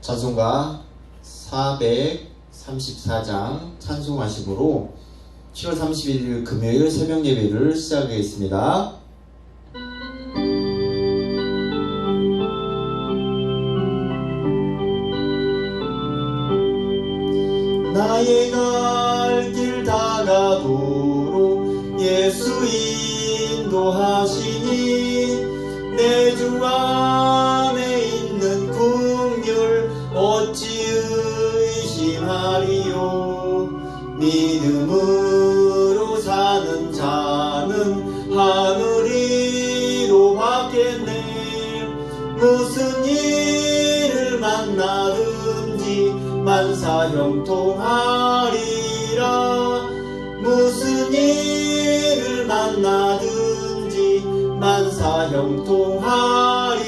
찬송가 434장 찬송하심으로 7월 31일 금요일 새벽 예배를 시작하겠습니다. 나의 갈 길 다가도록 예수 인도하시니 내 주 안에 있는 긍휼 어찌 의심하리요. 믿음으로 사는 자는 하늘 위로 받겠네. 무슨 일을 만나든지 만사 형통하리라. 무슨 일을 만나든지 만사 형통하리라.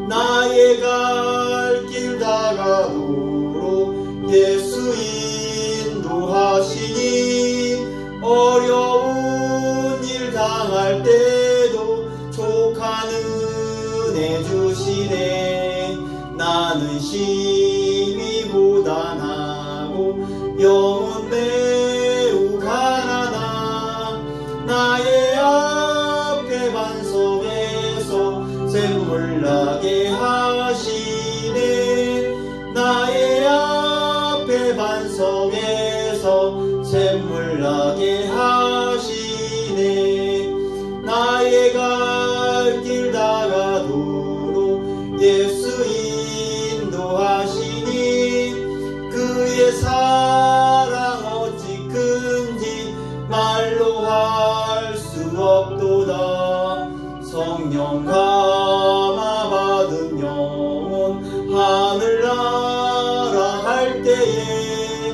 나의 갈 길 다가도록 예수 인도하시니 어려운 일 당할 때도 족한 은혜 주시네. 나는 심히 고단하고 영혼 매우 가난하. 나의 앞에 반석에서 샘물 나게 하시네. 나의 앞에 반석에서 샘물 나게 하시네. 나의 갈 길 다가도록 예수 인도하시니 그의 사랑 어찌 큰지 말로 할 수 없도다. 성령 감화 받은 영혼 하늘나라 갈 때에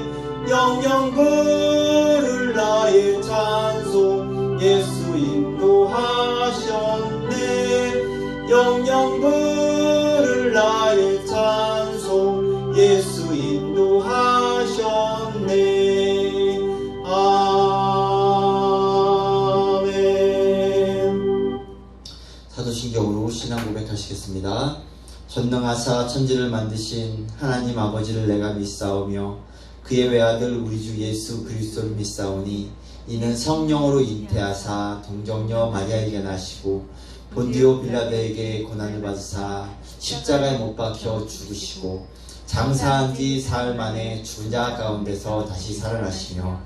영영 부를 나의 찬송 예수 인도하셨네. 영영 부를 나의 찬송 예수 인도하셨네. 아멘. 사도신경으로 신앙 고백하시겠습니다. 전능하사 천지를 만드신 하나님 아버지를 내가 믿사오며 그의 외아들 우리 주 예수 그리스도를 믿사오니 이는 성령으로 잉태하사 동정녀 마리아에게 나시고 본디오 빌라도에게 고난을 받으사 십자가에 못 박혀 죽으시고 장사한 지 사흘 만에 죽은 자 가운데서 다시 살아나시며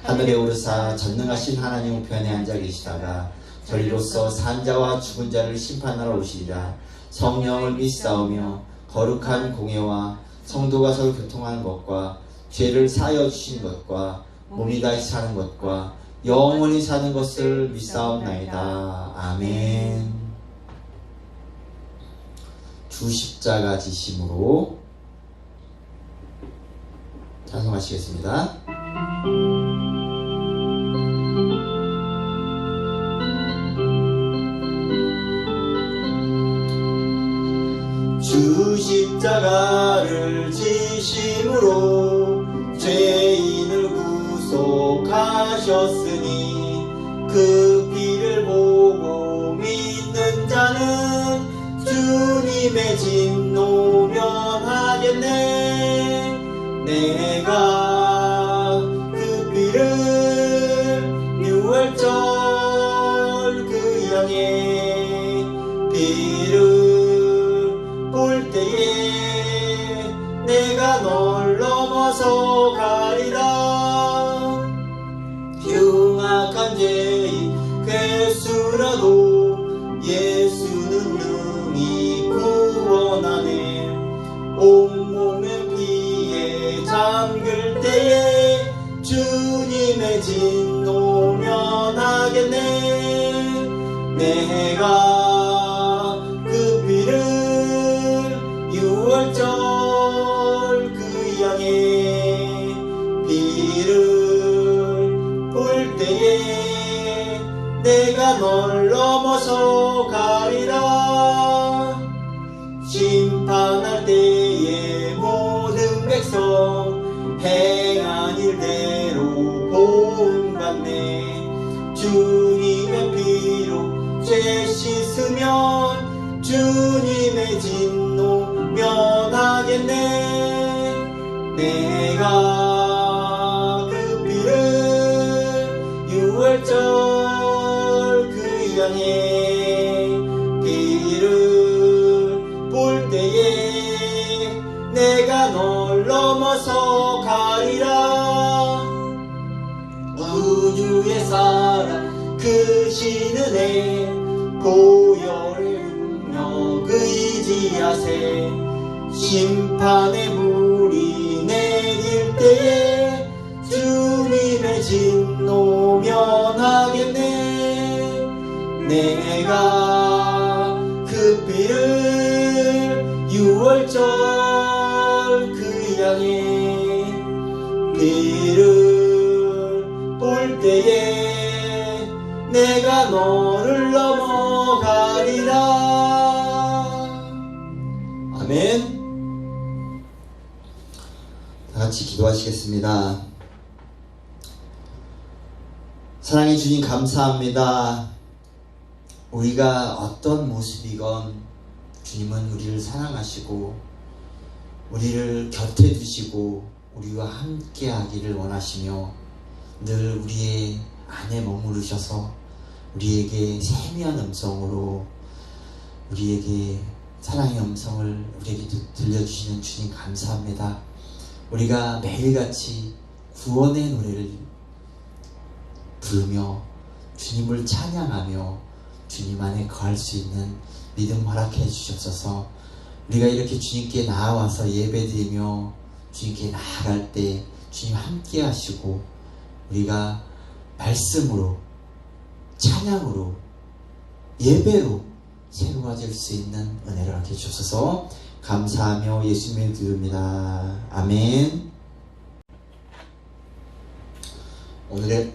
하늘에 오르사 전능하신 하나님 우편에 앉아 계시다가 저리로서 산 자와 죽은 자를 심판하러 오시리라. 성령을 믿사오며 거룩한 공예와 성도가 서로 교통하는 것과 죄를 사하여 주신 것과 몸이 다시 사는 것과 영원히 사는 것을 믿사옵나이다. 아멘. 주 십자가 지심으로 찬송하시겠습니다. 주 십자가를 지심으로 죄인을 구속하셨으니 그 피를 보고 믿는 자는 주님의 진노 면하겠네. 내가 그 피를 유월절 그 양의 피를 볼 때에 내가 널 넘어서 가리라. 흉악한 죄인 괴수라도 예수는 능히 구원하네. 온몸의 피에 잠글 때에 주님의 진노 면하겠네. 내가 그 피를 유월절 그 양의 피를 볼 때에 내가 널 넘어서 가리라. 심판할 때에 모든 백성 행한 일대로 본받네. 주님의 피로 죄 씻으면 주님의 진노 면 크신 은혜 보혈의 능력 의지하세. 심판의 불이 내릴 때에 주님의 진노 면하겠네. 내가 그 피를 유월절 그 양의 피를 볼 때에 내가 너를 넘어가리라. 아멘. 다 같이 기도하시겠습니다. 사랑해 주님 감사합니다. 우리가 어떤 모습이건 주님은 우리를 사랑하시고 우리를 곁에 두시고 우리와 함께 하기를 원하시며 늘 우리의 안에 머무르셔서 우리에게 세미한 음성으로 우리에게 사랑의 음성을 우리에게 들려주시는 주님 감사합니다. 우리가 매일같이 구원의 노래를 부르며 주님을 찬양하며 주님 안에 거할 수 있는 믿음 허락해 주시옵소서. 우리가 이렇게 주님께 나아와서 예배드리며 주님께 나아갈 때 주님 함께 하시고 우리가 말씀으로 찬양으로 예배로 새로워질 수 있는 은혜를 허락해 주옵소서. 감사하며 예수님의 기도입니다. 아멘. 오늘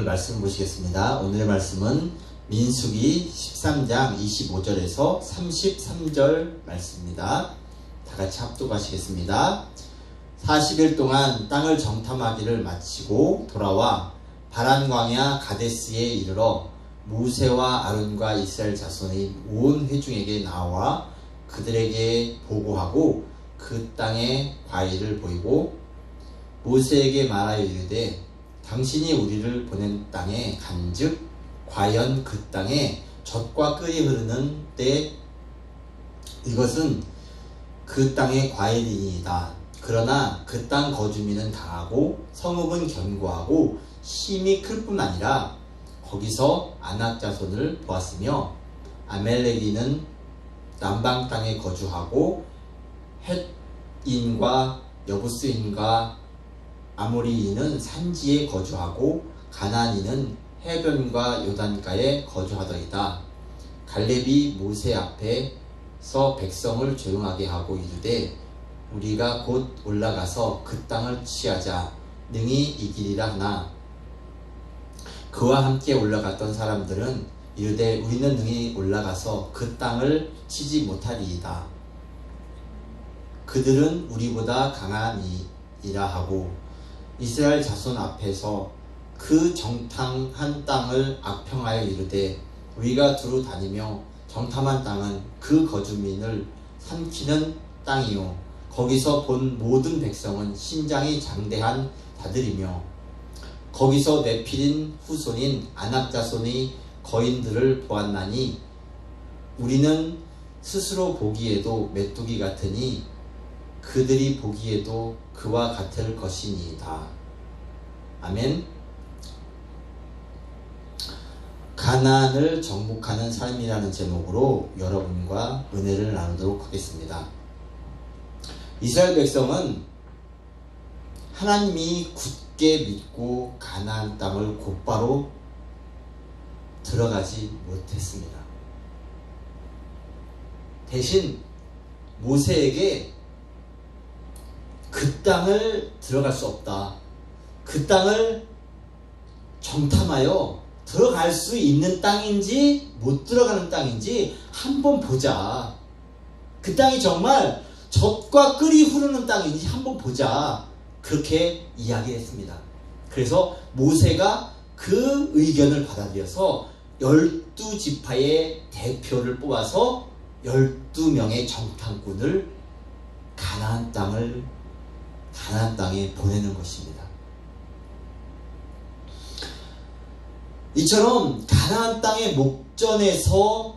말씀 보시겠습니다. 오늘의 말씀은 민수기 13장 25절에서 33절 말씀입니다. 다 같이 합독하시겠습니다. 40일 동안 땅을 정탐하기를 마치고 돌아와 바란 광야 가데스에 이르러 모세와 아론과 이스라엘 자손의 온 회중에게 나와 그들에게 보고하고 그 땅의 과일을 보이고 모세에게 말하여 이르되 당신이 우리를 보낸 땅에 간즉 과연 그 땅에 젖과 꿀이 흐르는 때 이것은 그 땅의 과일이니이다. 그러나 그 땅 거주민은 강하고 성읍은 견고하고 힘이 클 뿐 아니라 거기서 아낙 자손을 보았으며 아멜렉이는 남방 땅에 거주하고 헷인과 여부스인과 아모리인은 산지에 거주하고 가나안인은 해변과 요단가에 거주하더이다. 갈렙이 모세 앞에서 백성을 조용하게 하고 이르되 우리가 곧 올라가서 그 땅을 취하자 능히 이기리라 하나 그와 함께 올라갔던 사람들은 이르되 우리는 능히 올라가서 그 땅을 치지 못하리이다. 그들은 우리보다 강하니이라 하고 이스라엘 자손 앞에서 그 정탐한 땅을 악평하여 이르되 우리가 두루 다니며 정탐한 땅은 그 거주민을 삼키는 땅이요 거기서 본 모든 백성은 신장이 장대한 자들이며 거기서 네필인 후손인 아낙 자손의 거인들을 보았나니 우리는 스스로 보기에도 메뚜기 같으니 그들이 보기에도 그와 같을 것이니이다. 아멘. 가나안을 정복하는 삶이라는 제목으로 여러분과 은혜를 나누도록 하겠습니다. 이스라엘 백성은 하나님이 굳게 믿고 가나안 땅을 곧바로 들어가지 못했습니다. 대신 모세에게 그 땅을 들어갈 수 없다. 그 땅을 정탐하여 들어갈 수 있는 땅인지 못 들어가는 땅인지 한번 보자. 그 땅이 정말 젖과 꿀이 흐르는 땅인지 한번 보자. 그렇게 이야기했습니다. 그래서 모세가 그 의견을 받아들여서 12지파의 대표를 뽑아서 12명의 정탐꾼을 가나안 땅에 보내는 것입니다. 이처럼 가나안 땅의 목전에서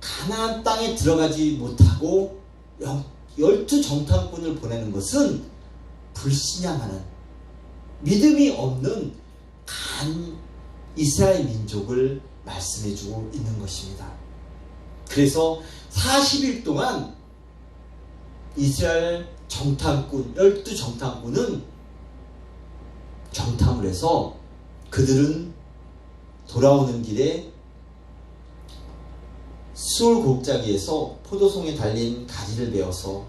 가나안 땅에 들어가지 못하고 12정탐꾼을 보내는 것은 불신앙하는 믿음이 없는 이스라엘 민족을 말씀해주고 있는 것입니다. 그래서 40일 동안 이스라엘 정탐꾼 12정탐꾼은 정탐을 해서 그들은 돌아오는 길에 수올 골짜기에서 포도송에 달린 가지를 베어서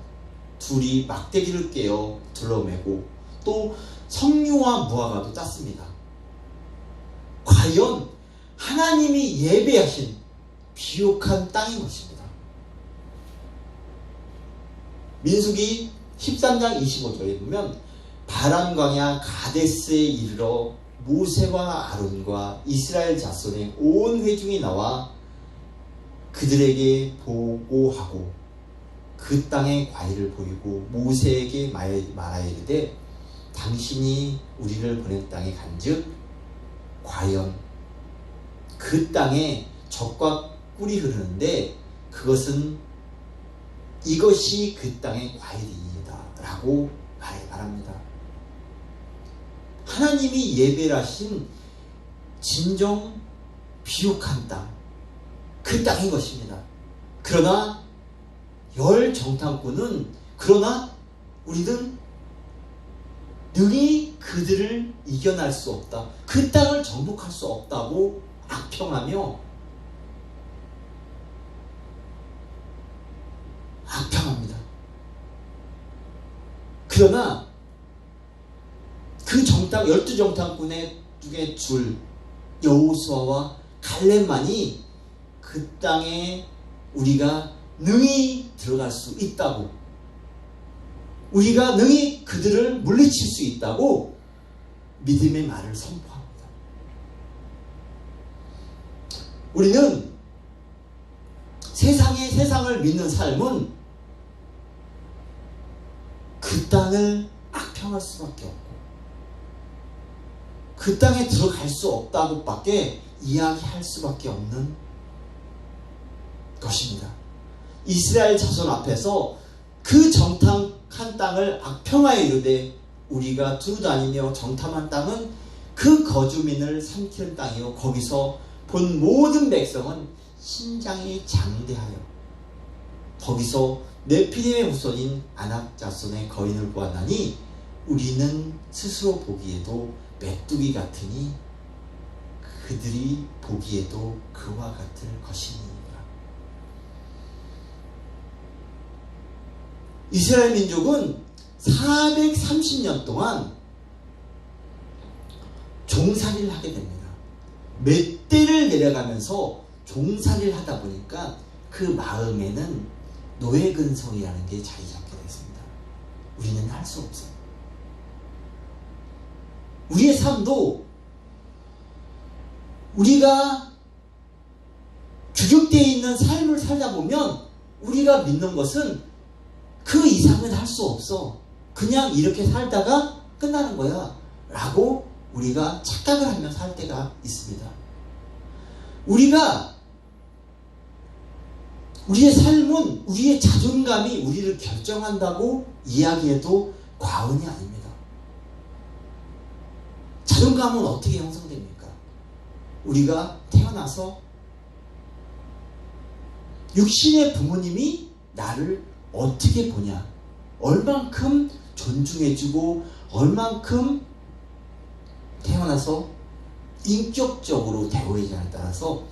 둘이 막대기를 깨어 둘러매고 또 석류와 무화과도 짰습니다. 과연 하나님이 예배하신 비옥한 땅인 것입니다. 민수기 13장 25절에 보면 바람 광야 가데스에 이르러 모세와 아론과 이스라엘 자손의 온 회중이 나와 그들에게 보고하고 그 땅의 과일을 보이고 모세에게 말하여 이르되 당신이 우리를 보낸 땅에 간즉 과연 그 땅에 젖과 꿀이 흐르는데 이것이 그 땅의 과일이다 라고 말합니다. 하나님이 예배를 하신 진정 비옥한 땅, 그 땅인 것입니다. 그러나 정탐꾼은 우리는 능히 그들을 이겨낼 수 없다, 그 땅을 정복할 수 없다고 악평합니다. 그러나 그 12정탐꾼의 중에 여호수아와 갈렙만이 그 땅에 우리가 능히 들어갈 수 있다고, 우리가 능히 그들을 물리칠 수 있다고 믿음의 말을 선포합니다. 우리는 세상을 믿는 삶은 그 땅을 악평할 수밖에 없고 그 땅에 들어갈 수 없다고 밖에 이야기할 수밖에 없는 것입니다. 이스라엘 자손 앞에서 그 정탐한 땅을 악평하여 이르되 우리가 두루다니며 정탐한 땅은 그 거주민을 삼키는 땅이요 거기서 본 모든 백성은 신장이 장대하여 거기서 네피림의 후손인 아낙 자손의 거인을 보았나니 우리는 스스로 보기에도 메뚜기 같으니 그들이 보기에도 그와 같을 것이니라. 이스라엘 민족은 430년 동안 종살이를 하게 됩니다. 몇 대를 내려가면서 종살이를 하다 보니까 그 마음에는 노예근성이라는 게 자리 잡게 됐습니다. 우리는 할 수 없어요. 우리의 삶도 우리가 규격되어 있는 삶을 살다 보면 우리가 믿는 것은 그 이상은 할 수 없어, 그냥 이렇게 살다가 끝나는 거야 라고 우리가 착각을 하며 살 때가 있습니다. 우리의 삶은 우리의 자존감이 우리를 결정한다고 이야기해도 과언이 아닙니다. 자존감은 어떻게 형성됩니까? 우리가 태어나서 육신의 부모님이 나를 어떻게 보냐, 얼만큼 존중해주고 얼만큼 태어나서 인격적으로 대우해주냐에 따라서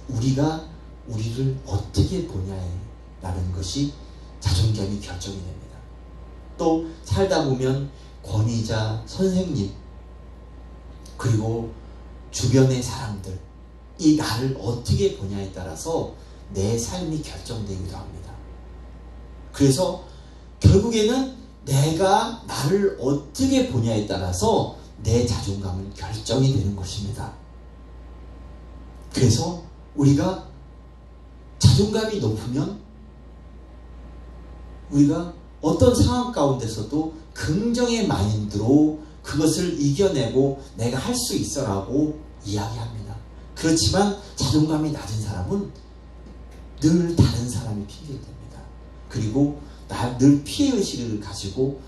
우리가 우리를 어떻게 보냐에 라는 것이 자존감이 결정이 됩니다. 또 살다 보면 권위자, 선생님, 그리고 주변의 사람들, 이 나를 어떻게 보냐에 따라서 내 삶이 결정되기도 합니다. 그래서 결국에는 내가 나를 어떻게 보냐에 따라서 내 자존감은 결정이 되는 것입니다. 그래서 우리가 자존감이 높으면 우리가 어떤 상황 가운데서도 긍정의 마인드로 그것을 이겨내고 내가 할 수 있어라고 이야기합니다. 그렇지만 자존감이 낮은 사람은 늘 다른 사람이 핑계를 댑니다. 그리고 늘 피해의식을 가지고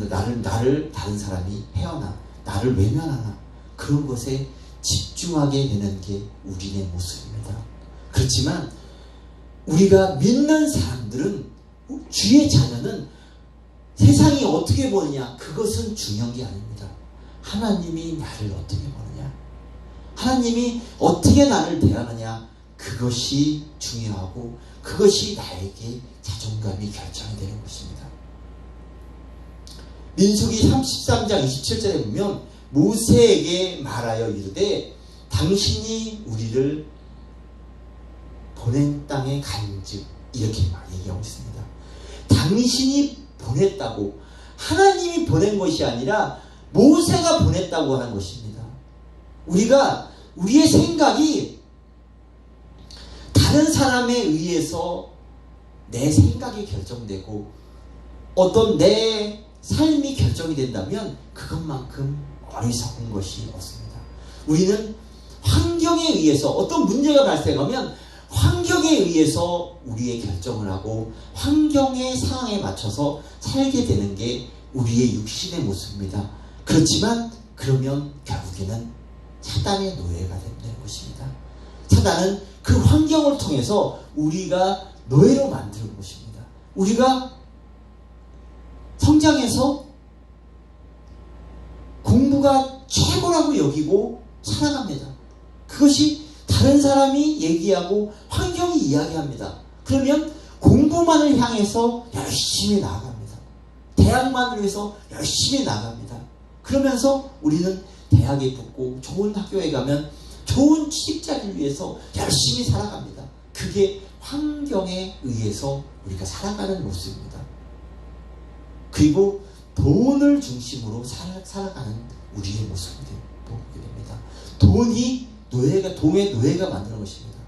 나를 다른 사람이 헤어나 나를 외면하나 그런 것에 집중하게 되는 게 우리의 모습입니다. 그렇지만 우리가 믿는 사람들은, 주의 자녀는 세상이 어떻게 보느냐, 그것은 중요한 게 아닙니다. 하나님이 나를 어떻게 보느냐, 하나님이 어떻게 나를 대하느냐, 그것이 중요하고 그것이 나에게 자존감이 결정이 되는 것입니다. 민수기 33장 27절에 보면 모세에게 말하여 이르되 당신이 우리를 보낸 땅에 간즉, 이렇게 막 얘기하고 있습니다. 당신이 보냈다고, 하나님이 보낸 것이 아니라 모세가 보냈다고 하는 것입니다. 우리가 우리의 생각이 다른 사람에 의해서 내 생각이 결정되고 어떤 내 삶이 결정이 된다면 그것만큼 어리석은 것이 없습니다. 우리는 환경에 의해서, 어떤 문제가 발생하면 환경에 의해서 우리의 결정을 하고 환경의 상황에 맞춰서 살게 되는 게 우리의 육신의 모습입니다. 그렇지만 그러면 결국에는 사단의 노예가 된다는 것입니다. 사단은 그 환경을 통해서 우리가 노예로 만드는 것입니다. 우리가 성장해서 공부가 최고라고 여기고 살아갑니다. 그것이 다른 사람이 얘기하고 환경이 이야기합니다. 그러면 공부만을 향해서 열심히 나아갑니다. 대학만을 위해서 열심히 나아갑니다. 그러면서 우리는 대학에 붙고 좋은 학교에 가면 좋은 취직자를 위해서 열심히 살아갑니다. 그게 환경에 의해서 우리가 살아가는 모습입니다. 그리고 돈을 중심으로 살아가는 우리의 모습을 보게 됩니다. 돈의 노예가 만드는 것입니다.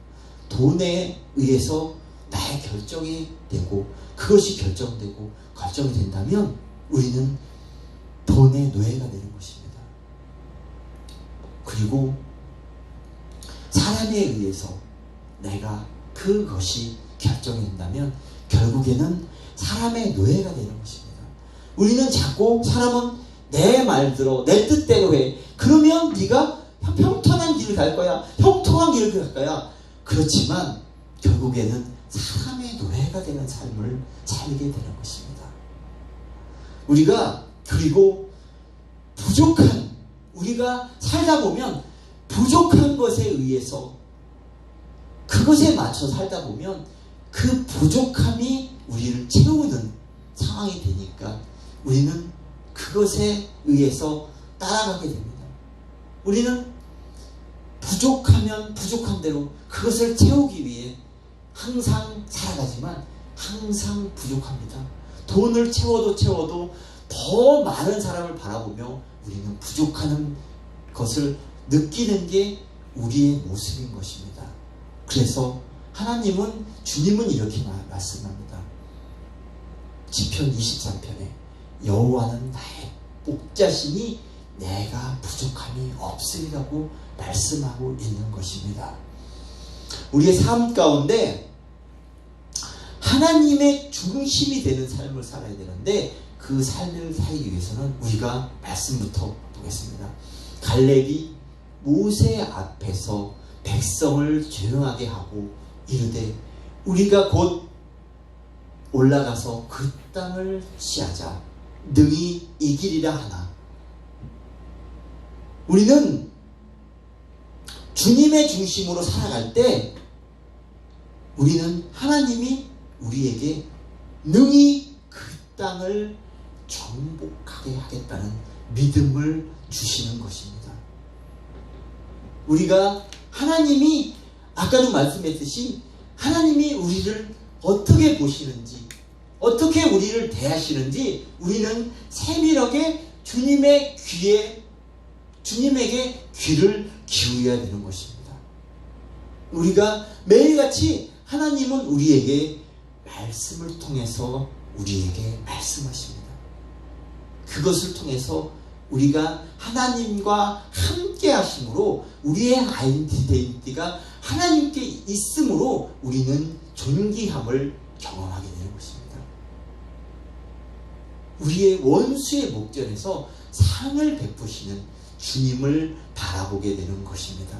돈에 의해서 나의 결정이 되고 그것이 결정되고 결정이 된다면 우리는 돈의 노예가 되는 것입니다. 그리고 사람에 의해서 내가 그것이 결정이 된다면 결국에는 사람의 노예가 되는 것입니다. 우리는 자꾸 사람은 내 말대로 내 뜻대로 해. 그러면 네가 평탄한 길을 갈 거야. 형통한 길을 갈 거야. 그렇지만 결국에는 사람의 노예가 되는 삶을 살게 되는 것입니다. 우리가 그리고 우리가 살다 보면 부족한 것에 의해서 그것에 맞춰 살다 보면 그 부족함이 우리를 채우는 상황이 되니까 우리는 그것에 의해서 따라가게 됩니다. 우리는 부족하면 부족한 대로 그것을 채우기 위해 항상 살아가지만 항상 부족합니다. 돈을 채워도 더 많은 사람을 바라보며 우리는 부족한 것을 느끼는 게 우리의 모습인 것입니다. 그래서 주님은 이렇게 말씀합니다. 시편 23편에 여호와는 나의 목자시니 내가 부족함이 없으리라고 말씀하고 있는 것입니다. 우리의 삶 가운데 하나님의 중심이 되는 삶을 살아야 되는데 그 삶을 살기 위해서는 우리가 말씀부터 보겠습니다. 갈렙이 모세 앞에서 백성을 조용하게 하고 이르되 우리가 곧 올라가서 그 땅을 취하자 능히 이기리라 하나. 우리는 주님의 중심으로 살아갈 때 우리는 하나님이 우리에게 능히 그 땅을 정복하게 하겠다는 믿음을 주시는 것입니다. 우리가 하나님이 아까도 말씀했듯이 하나님이 우리를 어떻게 보시는지 어떻게 우리를 대하시는지 우리는 세밀하게 주님에게 귀를 기울여야 되는 것입니다. 우리가 매일같이 하나님은 우리에게 말씀을 통해서 우리에게 말씀하십니다. 그것을 통해서 우리가 하나님과 함께 하심으로 우리의 아이덴티티가 하나님께 있으므로 우리는 존귀함을 경험하게 되는 것입니다. 우리의 원수의 목전에서 상을 베푸시는 주님을 바라보게 되는 것입니다.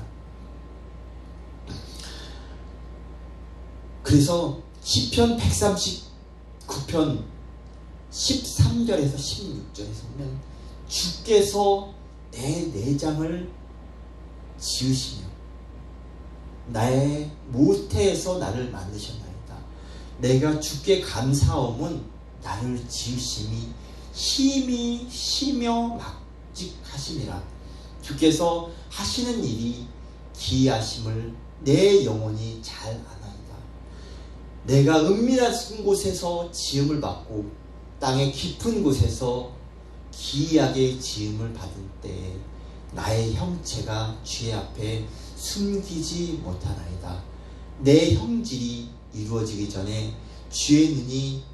그래서 시편 139편 13절에서 16절에서 보면 주께서 내 내장을 지으시며 나의 모태에서 나를 만드셨나이다. 내가 주께 감사함은 나를 지으심이 힘이 시며 막직하심이라. 주께서 하시는 일이 기이하심을 내 영혼이 잘 아나이다. 내가 은밀한 곳에서 지음을 받고 땅의 깊은 곳에서 기이하게 지음을 받을 때 나의 형체가 주의 앞에 숨기지 못하나이다. 내 형질이 이루어지기 전에 주의 눈이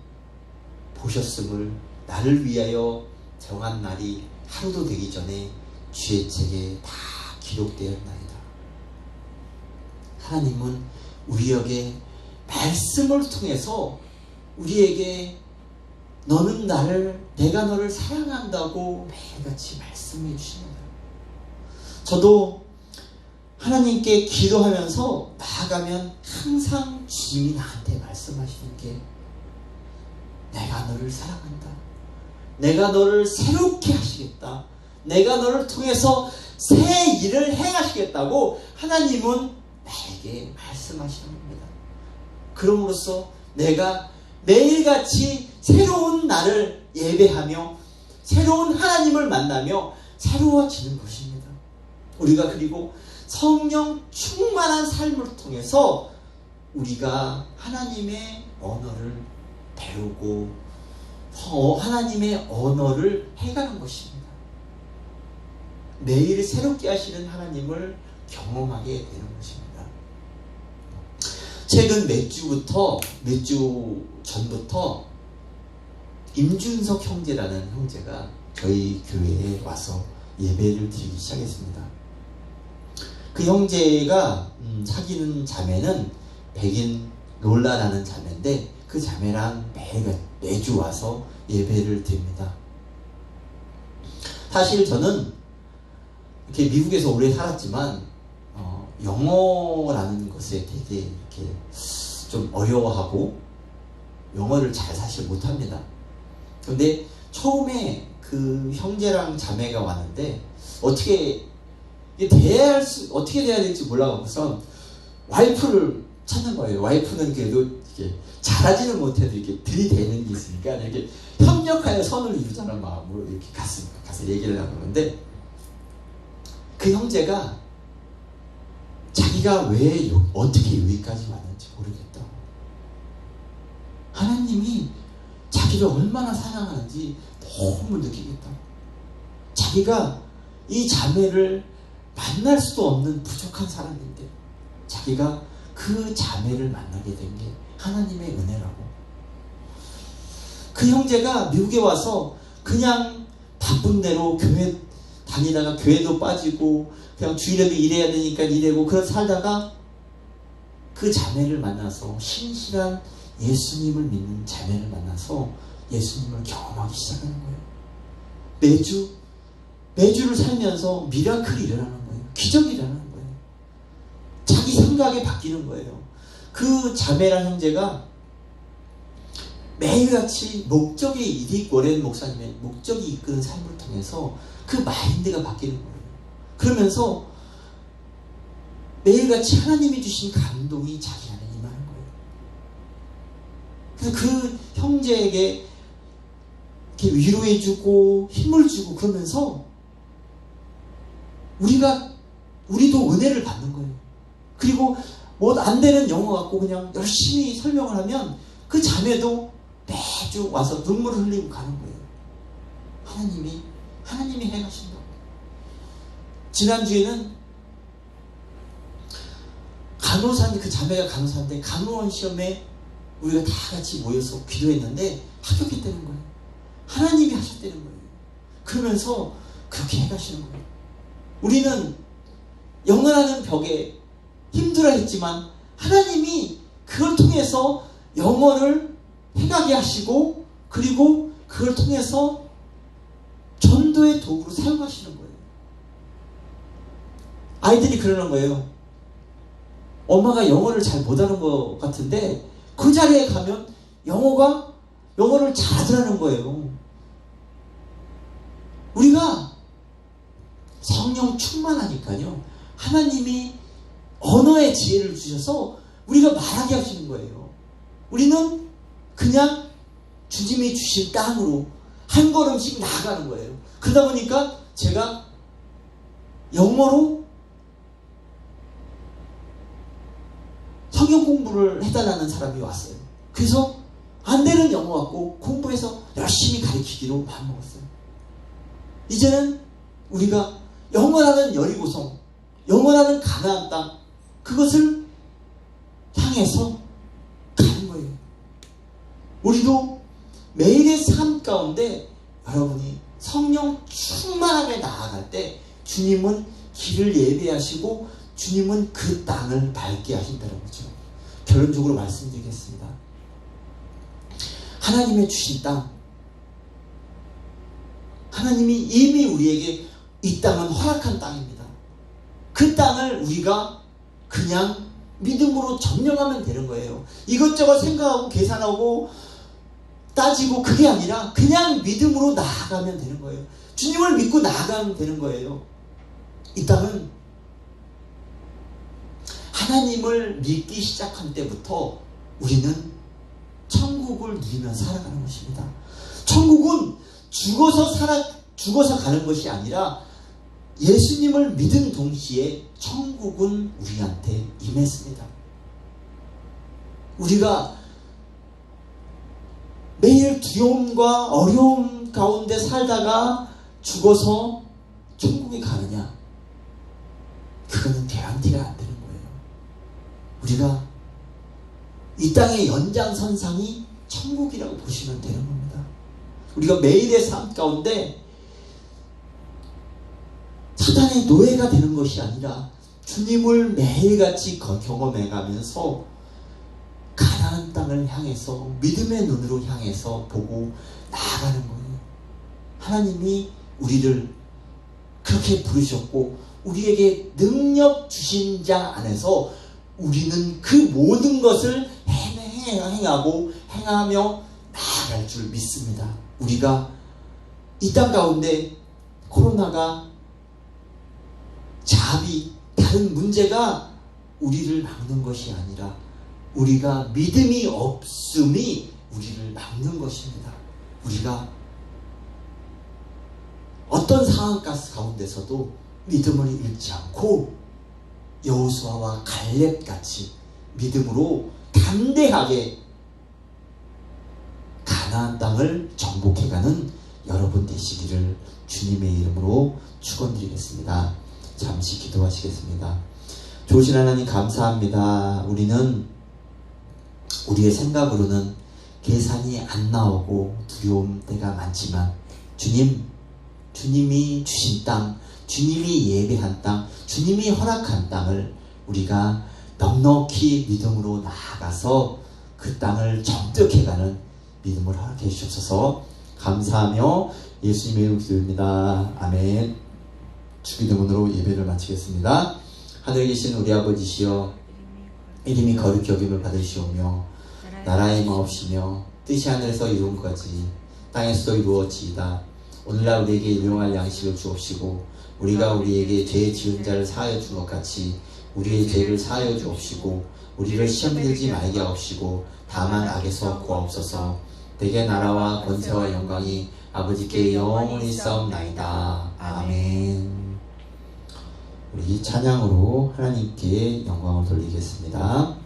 보셨음을 나를 위하여 정한 날이 하루도 되기 전에 주의 책에 다 기록되었나이다. 하나님은 우리에게 말씀을 통해서 우리에게 너는 내가 너를 사랑한다고 매일같이 말씀해 주십니다. 저도 하나님께 기도하면서 나아가면 항상 주님이 나한테 말씀하시는 게 내가 너를 사랑한다. 내가 너를 새롭게 하시겠다. 내가 너를 통해서 새 일을 행하시겠다고 하나님은 나에게 말씀하시는 겁니다. 그럼으로써 내가 매일같이 새로운 나를 예배하며 새로운 하나님을 만나며 새로워지는 것입니다. 우리가 그리고 성령 충만한 삶을 통해서 우리가 하나님의 언어를 배우고 하나님의 언어를 해가는 것입니다. 매일 새롭게 하시는 하나님을 경험하게 되는 것입니다. 최근 몇 주 전부터 임준석 형제라는 형제가 저희 교회에 와서 예배를 드리기 시작했습니다. 그 형제가 사귀는 자매는 백인 롤라라는 자매인데 그 자매랑 매주 와서 예배를 드립니다. 사실 저는 이렇게 미국에서 오래 살았지만 영어라는 것에 되게 이렇게 좀 어려워하고 영어를 잘 사실 못합니다. 그런데 처음에 그 형제랑 자매가 왔는데 어떻게 돼야 될지 몰라갖고서 와이프를 찾는 거예요. 와이프는 그래도 이렇게 잘하지는 못해도 이렇게 들이대는 게 있으니까 이렇게 협력하여 선을 이루자는 마음으로 이렇게 가서 얘기를 나누는데 그 형제가 자기가 왜 어떻게 여기까지 왔는지 모르겠다고, 하나님이 자기를 얼마나 사랑하는지 너무 느끼겠다고, 자기가 이 자매를 만날 수도 없는 부족한 사람인데 자기가 그 자매를 만나게 된 게 하나님의 은혜라고. 그 형제가 미국에 와서 그냥 바쁜 대로 교회 다니다가 교회도 빠지고 그냥 주일에도 일해야 되니까 일하고 그런 살다가 그 자매를 만나서 신실한 예수님을 믿는 자매를 만나서 예수님을 경험하기 시작하는 거예요. 매주를 살면서 미라클이 일어나는 거예요. 기적이 일어나는 거예요. 자기 생각이 바뀌는 거예요. 그 자매랑 형제가 매일같이 워렌 목사님의 목적이 이끄는 삶을 통해서 그 마인드가 바뀌는 거예요. 그러면서 매일같이 하나님이 주신 감동이 자기 안에 임하는 거예요. 그래서 그 형제에게 이렇게 위로해주고 힘을 주고 그러면서 우리도 은혜를 받는 거예요. 그리고 뭐 안 되는 영어 갖고 그냥 열심히 설명을 하면 그 자매도 매주 와서 눈물을 흘리고 가는 거예요. 하나님이 행하신다고. 지난주에는 그 자매가 간호사인데 간호원 시험에 우리가 다 같이 모여서 기도했는데 합격했다는 거예요. 하나님이 하셨다는 거예요. 그러면서 그렇게 해가시는 거예요. 우리는 영원하는 벽에 힘들어 했지만 하나님이 그걸 통해서 영어를 해가게 하시고 그리고 그걸 통해서 전도의 도구로 사용하시는 거예요. 아이들이 그러는 거예요. 엄마가 영어를 잘 못하는 것 같은데 그 자리에 가면 영어를 잘하더라는 거예요. 우리가 성령 충만하니까요, 하나님이 언어의 지혜를 주셔서 우리가 말하게 하시는 거예요. 우리는 그냥 주님이 주신 땅으로 한 걸음씩 나아가는 거예요. 그러다 보니까 제가 영어로 성경 공부를 해달라는 사람이 왔어요. 그래서 안 되는 영어 갖고 공부해서 열심히 가르치기로 마음먹었어요. 이제는 우리가 영원하는 여리고성, 영원하는 가나안 땅, 그것을 향해서 가는 거예요. 우리도 매일의 삶 가운데 여러분이 성령 충만함에 나아갈 때 주님은 길을 예비하시고 주님은 그 땅을 밟게 하신다는 거죠. 결론적으로 말씀드리겠습니다. 하나님의 주신 땅, 하나님이 이미 우리에게 이 땅은 허락한 땅입니다. 그 땅을 우리가 그냥 믿음으로 점령하면 되는 거예요. 이것저것 생각하고 계산하고 따지고 그게 아니라 그냥 믿음으로 나아가면 되는 거예요. 주님을 믿고 나아가면 되는 거예요. 이 땅은 하나님을 믿기 시작한 때부터 우리는 천국을 누리며 살아가는 것입니다. 천국은 죽어서 가는 것이 아니라 예수님을 믿은 동시에 천국은 우리한테 임했습니다. 우리가 매일 두려움과 어려움 가운데 살다가 죽어서 천국에 가느냐? 그거는 개런티가 안 되는 거예요. 우리가 이 땅의 연장선상이 천국이라고 보시면 되는 겁니다. 우리가 매일의 삶 가운데 사단의 노예가 되는 것이 아니라 주님을 매일같이 경험해가면서 가나안 땅을 향해서 믿음의 눈으로 향해서 보고 나아가는 거예요. 하나님이 우리를 그렇게 부르셨고 우리에게 능력 주신 자 안에서 우리는 그 모든 것을 행하며 나아갈 줄 믿습니다. 우리가 이 땅 가운데 코로나가 자비, 다른 문제가 우리를 막는 것이 아니라 우리가 믿음이 없음이 우리를 막는 것입니다. 우리가 어떤 상황 가운데서도 믿음을 잃지 않고 여호수아와 갈렙같이 믿음으로 담대하게 가나안 땅을 정복해가는 여러분 되시기를 주님의 이름으로 축원드리겠습니다. 잠시 기도하시겠습니다. 좋으신 하나님 감사합니다. 우리는 우리의 생각으로는 계산이 안 나오고 두려움 때가 많지만 주님이 주신 땅, 주님이 예배한 땅, 주님이 허락한 땅을 우리가 넉넉히 믿음으로 나아가서 그 땅을 정복해가는 믿음을 허락해 주옵소서. 감사하며 예수님의 이름으로 기도합니다. 아멘. 주기도문으로 예배를 마치겠습니다. 하늘에 계신 우리 아버지시여, 이름이 거룩히 여김을 받으시오며 나라의 마옵시며 뜻이 하늘에서 이룬 것 같이 땅에서도 이루어지이다. 오늘날 우리에게 일용할 양식을 주옵시고 우리가 우리에게 죄 지은 자를 사하여 준 것 같이 우리의 죄를 사하여 주옵시고 우리를 시험에 들지 말게 하옵시고 다만 악에서 구하옵소서. 대개 나라와 권세와 영광이 아버지께 영원히 싸움나이다. 아멘. 우리 찬양으로 하나님께 영광을 돌리겠습니다.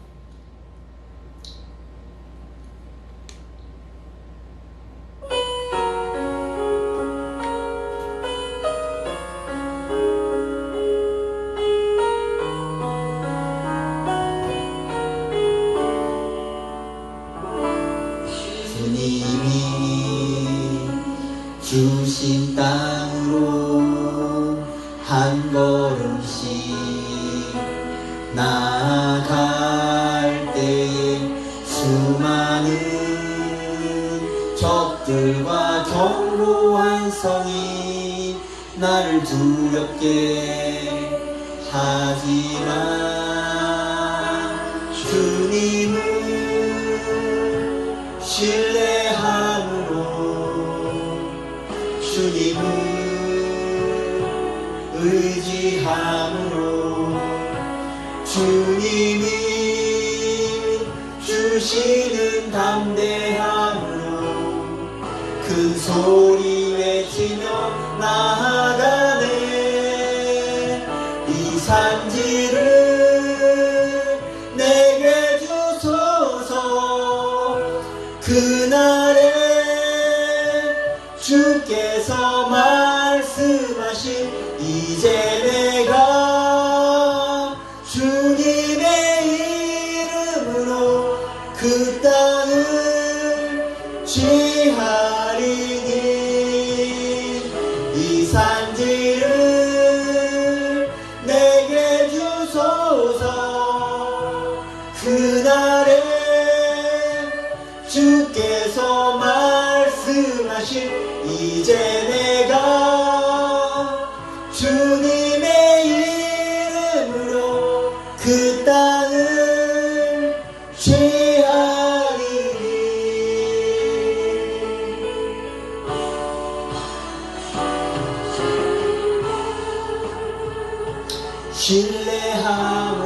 주신 땅으로 한 걸음씩 나아갈 때에 수많은 적들과 견고한 성이 나를 두렵게 하지만 주님을 신뢰함으로 주님을 의지함으로 주님이 주시는 담대함으로 큰 소리 외치며 나아가네. 이 산지를 내게 주소서. 그날에 주께서 말씀하신 이제 내가 주님의 이름으로 그 땅을 취하리니. 이 산지를 내게 주소서. 그날에 주께서 말씀하신 이제 내가 주님의 이름으로 그 땅을 취하리니.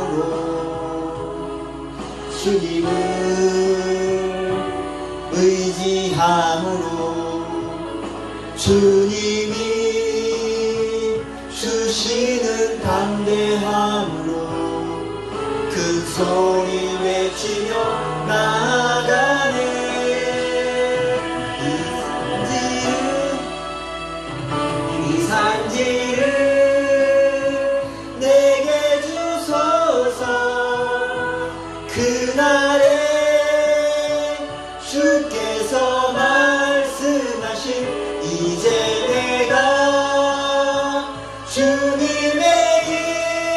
신뢰함으로 주님을 의지함으로 주님이 주시는 담대함으로 큰 소리 외치며 나아가네. 이 산지를 내게 주소서. 그날에 주께서 말씀하신 이제 내가 주님의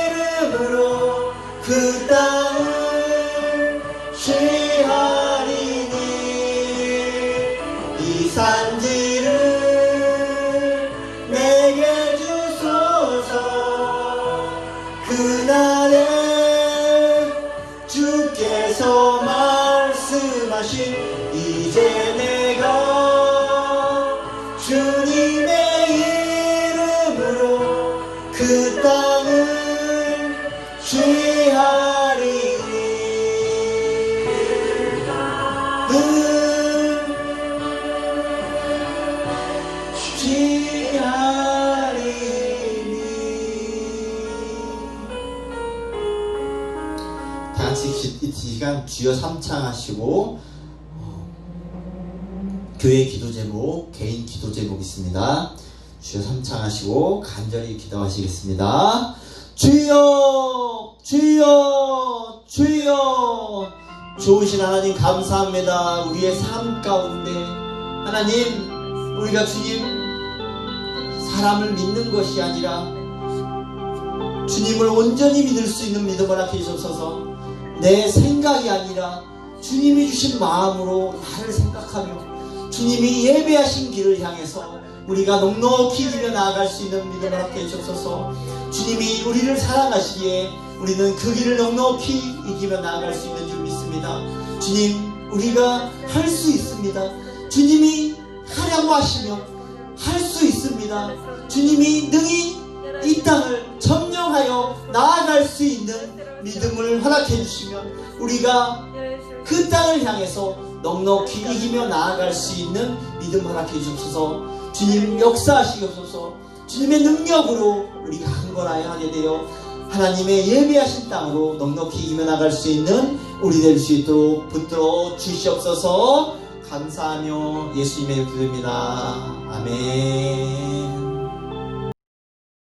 이름으로 그 땅을 취하리니. 이 산지를 내게 주소서. 그날에 주께서 말씀하신 이제 내가 주님의 이름으로 그 땅을 취하리니. 다 같이 이 시간 주여 삼창하시고 교회 기도 제목, 개인 기도 제목 있습니다. 주여 삼창하시고 간절히 기도하시겠습니다. 주여, 주여, 주여. 좋으신 하나님 감사합니다. 우리의 삶 가운데 하나님, 우리가 주님 사람을 믿는 것이 아니라 주님을 온전히 믿을 수 있는 믿음을 하게 주셔서 내 생각이 아니라 주님이 주신 마음으로 나를 생각하며 주님이 예배하신 길을 향해서 우리가 넉넉히 이겨 나아갈 수 있는 믿음을 갖게 해주셔서 주님이 우리를 사랑하시기에 우리는 그 길을 넉넉히 이기며 나아갈 수 있는 줄 믿습니다. 주님, 우리가 할 수 있습니다. 주님이 하라고 하시며 할 수 있습니다. 주님이 능히 이 땅을 점령하여 나아갈 수 있는 믿음을 허락해 주시면 우리가 그 땅을 향해서 넉넉히 이기며 나아갈 수 있는 믿음 허락해 주옵소서. 주님 역사하시옵소서. 주님의 능력으로 우리가 강건하여 하게 되어 하나님의 예비하신 땅으로 넉넉히 이기며 나갈 수 있는 우리 될 수 있도록 붙들어 주시옵소서. 감사하며 예수님의 기도입니다. 아멘.